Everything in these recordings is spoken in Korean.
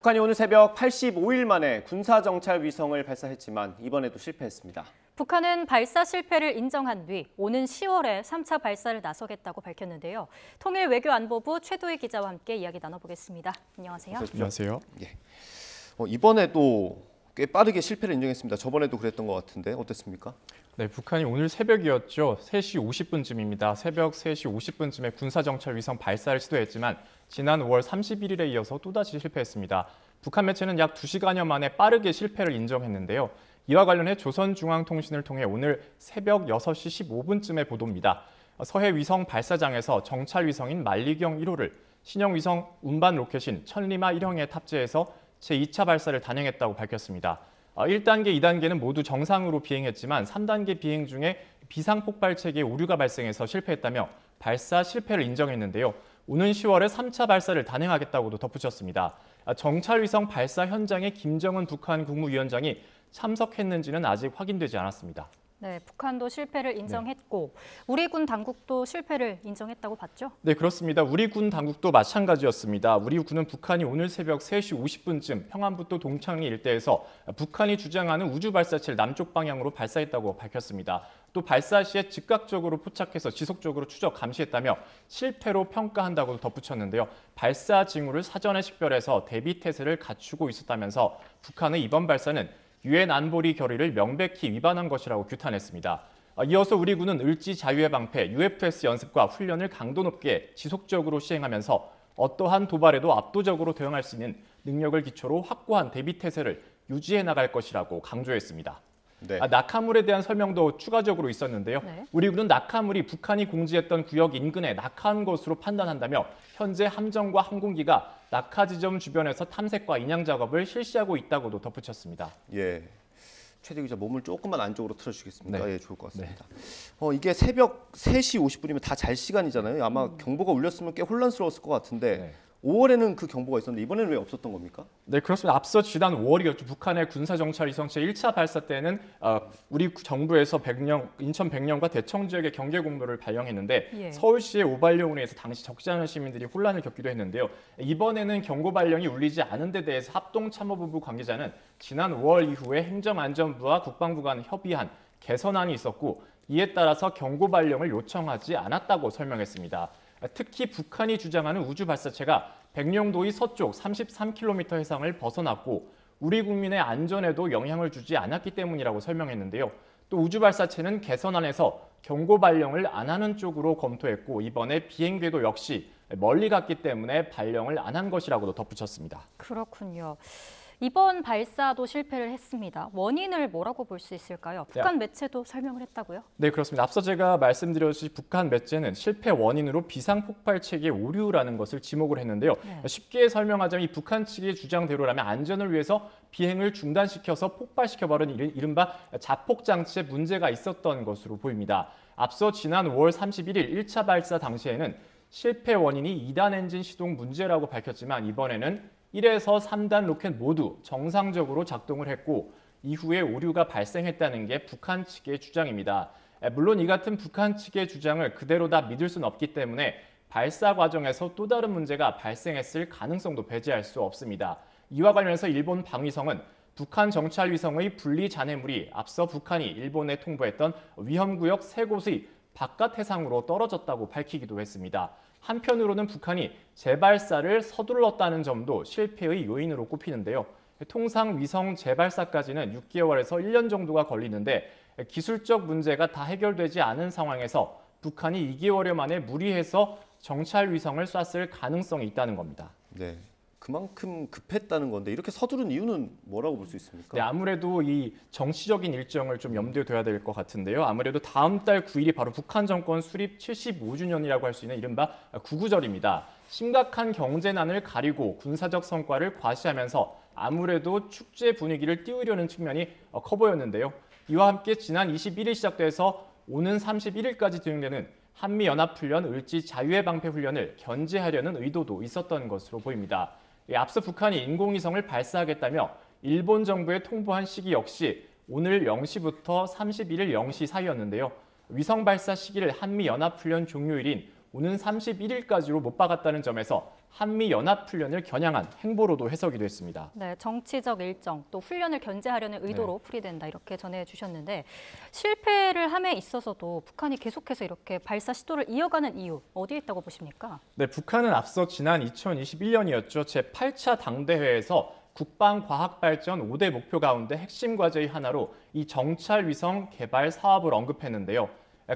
북한이 오늘 새벽 85일 만에 군사정찰 위성을 발사했지만 이번에도 실패했습니다. 북한은 발사 실패를 인정한 뒤 오는 10월에 3차 발사를 나서겠다고 밝혔는데요. 통일외교안보부 최도희 기자와 함께 이야기 나눠보겠습니다. 안녕하세요. 안녕하세요. 예. 이번에도 꽤 빠르게 실패를 인정했습니다. 저번에도 그랬던 것 같은데 어땠습니까? 네, 북한이 오늘 새벽이었죠. 3시 50분쯤입니다. 새벽 3시 50분쯤에 군사정찰 위성 발사를 시도했지만 지난 5월 31일에 이어서 또다시 실패했습니다. 북한 매체는 약 2시간여 만에 빠르게 실패를 인정했는데요. 이와 관련해 조선중앙통신을 통해 오늘 새벽 6시 15분쯤에 보도입니다. 서해 위성 발사장에서 정찰 위성인 만리경 1호를 신형 위성 운반 로켓인 천리마 1형에 탑재해서 제2차 발사를 단행했다고 밝혔습니다. 1단계, 2단계는 모두 정상으로 비행했지만 3단계 비행 중에 비상폭발 체계에 오류가 발생해서 실패했다며 발사 실패를 인정했는데요. 오는 10월에 3차 발사를 단행하겠다고도 덧붙였습니다. 정찰 위성 발사 현장에 김정은 북한 국무위원장이 참석했는지는 아직 확인되지 않았습니다. 네, 북한도 실패를 인정했고 우리 군 당국도 실패를 인정했다고 봤죠? 네, 그렇습니다. 우리 군 당국도 마찬가지였습니다. 우리 군은 북한이 오늘 새벽 3시 50분쯤 평안북도 동창리 일대에서 북한이 주장하는 우주 발사체를 남쪽 방향으로 발사했다고 밝혔습니다. 또 발사 시에 즉각적으로 포착해서 지속적으로 추적 감시했다며 실패로 평가한다고 덧붙였는데요. 발사 징후를 사전에 식별해서 대비 태세를 갖추고 있었다면서 북한의 이번 발사는 유엔 안보리 결의를 명백히 위반한 것이라고 규탄했습니다. 이어서 우리 군은 을지 자유의 방패 UFS 연습과 훈련을 강도 높게 지속적으로 시행하면서 어떠한 도발에도 압도적으로 대응할 수 있는 능력을 기초로 확고한 대비 태세를 유지해 나갈 것이라고 강조했습니다. 네. 낙하물에 대한 설명도 추가적으로 있었는데요. 네. 우리 군은 낙하물이 북한이 공지했던 구역 인근에 낙하한 것으로 판단한다며 현재 함정과 항공기가 낙하 지점 주변에서 탐색과 인양 작업을 실시하고 있다고도 덧붙였습니다. 예. 최대 기자 몸을 조금만 안쪽으로 틀어주시겠습니까? 네. 예, 좋을 것 같습니다. 이게 새벽 3시 50분이면 다 잘 시간이잖아요. 아마 경보가 울렸으면 꽤 혼란스러웠을 것 같은데 네. 5월에는 그 경보가 있었는데 이번에는 왜 없었던 겁니까? 네, 그렇습니다. 앞서 지난 5월이었죠. 북한의 군사정찰 위성체 1차 발사 때는 우리 정부에서 인천 백령과 대청 지역의 경계 공보를 발령했는데 예. 서울시의 오발령으로 해서 당시 적지 않은 시민들이 혼란을 겪기도 했는데요. 이번에는 경고 발령이 울리지 않은 데 대해서 합동참모본부 관계자는 지난 5월 이후에 행정안전부와 국방부 간 협의한 개선안이 있었고 이에 따라서 경고 발령을 요청하지 않았다고 설명했습니다. 특히 북한이 주장하는 우주 발사체가 백령도의 서쪽 33km 해상을 벗어났고 우리 국민의 안전에도 영향을 주지 않았기 때문이라고 설명했는데요. 또 우주 발사체는 개선안에서 경고 발령을 안 하는 쪽으로 검토했고 이번에 비행궤도 역시 멀리 갔기 때문에 발령을 안 한 것이라고도 덧붙였습니다. 그렇군요. 이번 발사도 실패를 했습니다. 원인을 뭐라고 볼 수 있을까요? 북한 매체도 설명을 했다고요? 네, 그렇습니다. 앞서 제가 말씀드렸듯이 북한 매체는 실패 원인으로 비상폭발 체계 오류라는 것을 지목을 했는데요. 네. 쉽게 설명하자면 이 북한 측의 주장대로라면 안전을 위해서 비행을 중단시켜서 폭발시켜버린 이른바 자폭 장치에 문제가 있었던 것으로 보입니다. 앞서 지난 5월 31일 1차 발사 당시에는 실패 원인이 2단 엔진 시동 문제라고 밝혔지만 이번에는 1에서 3단 로켓 모두 정상적으로 작동을 했고 이후에 오류가 발생했다는 게 북한 측의 주장입니다. 물론 이 같은 북한 측의 주장을 그대로 다 믿을 수는 없기 때문에 발사 과정에서 또 다른 문제가 발생했을 가능성도 배제할 수 없습니다. 이와 관련해서 일본 방위성은 북한 정찰 위성의 분리 잔해물이 앞서 북한이 일본에 통보했던 위험구역 3곳의 바깥 해상으로 떨어졌다고 밝히기도 했습니다. 한편으로는 북한이 재발사를 서둘렀다는 점도 실패의 요인으로 꼽히는데요. 통상 위성 재발사까지는 6개월에서 1년 정도가 걸리는데 기술적 문제가 다 해결되지 않은 상황에서 북한이 2개월여 만에 무리해서 정찰 위성을 쐈을 가능성이 있다는 겁니다. 네. 그만큼 급했다는 건데 이렇게 서두른 이유는 뭐라고 볼 수 있습니까? 네, 아무래도 이 정치적인 일정을 좀 염두에 둬야 될 것 같은데요. 아무래도 다음 달 9일이 바로 북한 정권 수립 75주년이라고 할 수 있는 이른바 구구절입니다. 심각한 경제난을 가리고 군사적 성과를 과시하면서 아무래도 축제 분위기를 띄우려는 측면이 커 보였는데요. 이와 함께 지난 21일 시작돼서 오는 31일까지 진행되는 한미연합훈련 을지 자유의 방패 훈련을 견제하려는 의도도 있었던 것으로 보입니다. 앞서 북한이 인공위성을 발사하겠다며 일본 정부에 통보한 시기 역시 오늘 0시부터 31일 0시 사이였는데요. 위성 발사 시기를 한미연합훈련 종료일인 오는 31일까지로 못 박았다는 점에서 한미 연합훈련을 겨냥한 행보로도 해석이 됐습니다. 네, 정치적 일정 또 훈련을 견제하려는 의도로 풀이된다 이렇게 전해주셨는데 실패를 함에 있어서도 북한이 계속해서 이렇게 발사 시도를 이어가는 이유 어디에 있다고 보십니까? 네, 북한은 앞서 지난 2021년이었죠. 제8차 당대회에서 국방과학발전 5대 목표 가운데 핵심 과제의 하나로 이 정찰위성 개발 사업을 언급했는데요.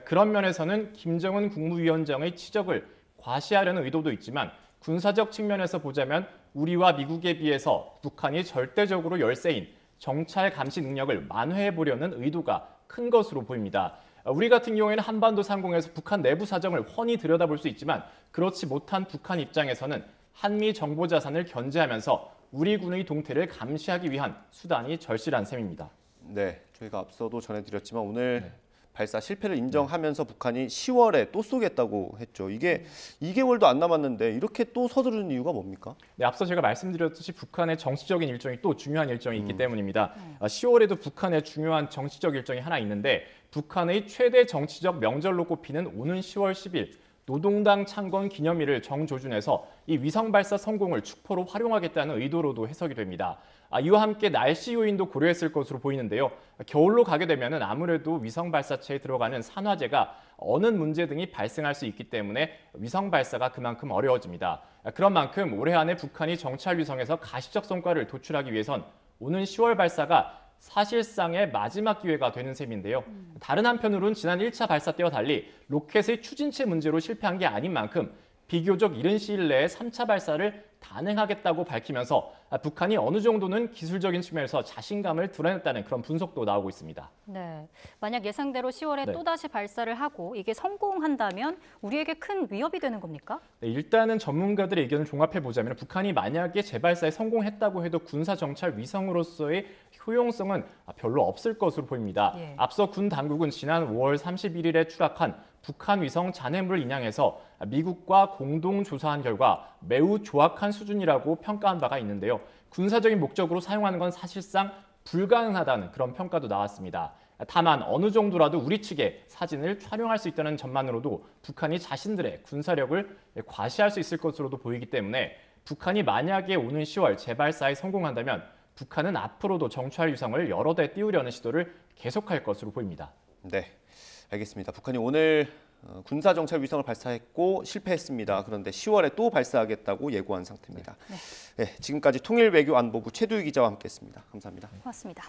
그런 면에서는 김정은 국무위원장의 치적을 과시하려는 의도도 있지만 군사적 측면에서 보자면 우리와 미국에 비해서 북한이 절대적으로 열세인 정찰 감시 능력을 만회해보려는 의도가 큰 것으로 보입니다. 우리 같은 경우에는 한반도 상공에서 북한 내부 사정을 훤히 들여다볼 수 있지만 그렇지 못한 북한 입장에서는 한미 정보 자산을 견제하면서 우리 군의 동태를 감시하기 위한 수단이 절실한 셈입니다. 네, 저희가 앞서도 전해드렸지만 오늘 발사 실패를 인정하면서 북한이 10월에 또 쏘겠다고 했죠. 이게 2개월도 안 남았는데 이렇게 또 서두르는 이유가 뭡니까? 네, 앞서 제가 말씀드렸듯이 북한의 정치적인 일정이 또 중요한 일정이 있기 때문입니다. 10월에도 북한의 중요한 정치적 일정이 하나 있는데 북한의 최대 정치적 명절로 꼽히는 오는 10월 10일 노동당 창건 기념일을 정조준해서 이 위성 발사 성공을 축포로 활용하겠다는 의도로도 해석이 됩니다. 이와 함께 날씨 요인도 고려했을 것으로 보이는데요. 겨울로 가게 되면 아무래도 위성 발사체에 들어가는 산화제가 어는 문제 등이 발생할 수 있기 때문에 위성 발사가 그만큼 어려워집니다. 그런 만큼 올해 안에 북한이 정찰 위성에서 가시적 성과를 도출하기 위해선 오는 10월 발사가 사실상의 마지막 기회가 되는 셈인데요. 다른 한편으로는 지난 1차 발사 때와 달리 로켓의 추진체 문제로 실패한 게 아닌 만큼 비교적 이른 시일 내에 3차 발사를 단행하겠다고 밝히면서 북한이 어느 정도는 기술적인 측면에서 자신감을 드러냈다는 그런 분석도 나오고 있습니다. 네, 만약 예상대로 10월에 네. 또다시 발사를 하고 이게 성공한다면 우리에게 큰 위협이 되는 겁니까? 네, 일단은 전문가들의 의견을 종합해보자면 북한이 만약에 재발사에 성공했다고 해도 군사정찰 위성으로서의 효용성은 별로 없을 것으로 보입니다. 예. 앞서 군 당국은 지난 5월 31일에 추락한 북한 위성 잔해물을 인양해서 미국과 공동 조사한 결과 매우 조악한 수준이라고 평가한 바가 있는데요. 군사적인 목적으로 사용하는 건 사실상 불가능하다는 그런 평가도 나왔습니다. 다만 어느 정도라도 우리 측에 사진을 촬영할 수 있다는 점만으로도 북한이 자신들의 군사력을 과시할 수 있을 것으로도 보이기 때문에 북한이 만약에 오는 10월 재발사에 성공한다면 북한은 앞으로도 정찰 위성을 여러 대 띄우려는 시도를 계속할 것으로 보입니다. 네, 알겠습니다. 북한이 오늘 군사 정찰 위성을 발사했고 실패했습니다. 그런데 10월에 또 발사하겠다고 예고한 상태입니다. 네, 지금까지 통일외교안보부 최두희 기자와 함께했습니다. 감사합니다. 고맙습니다.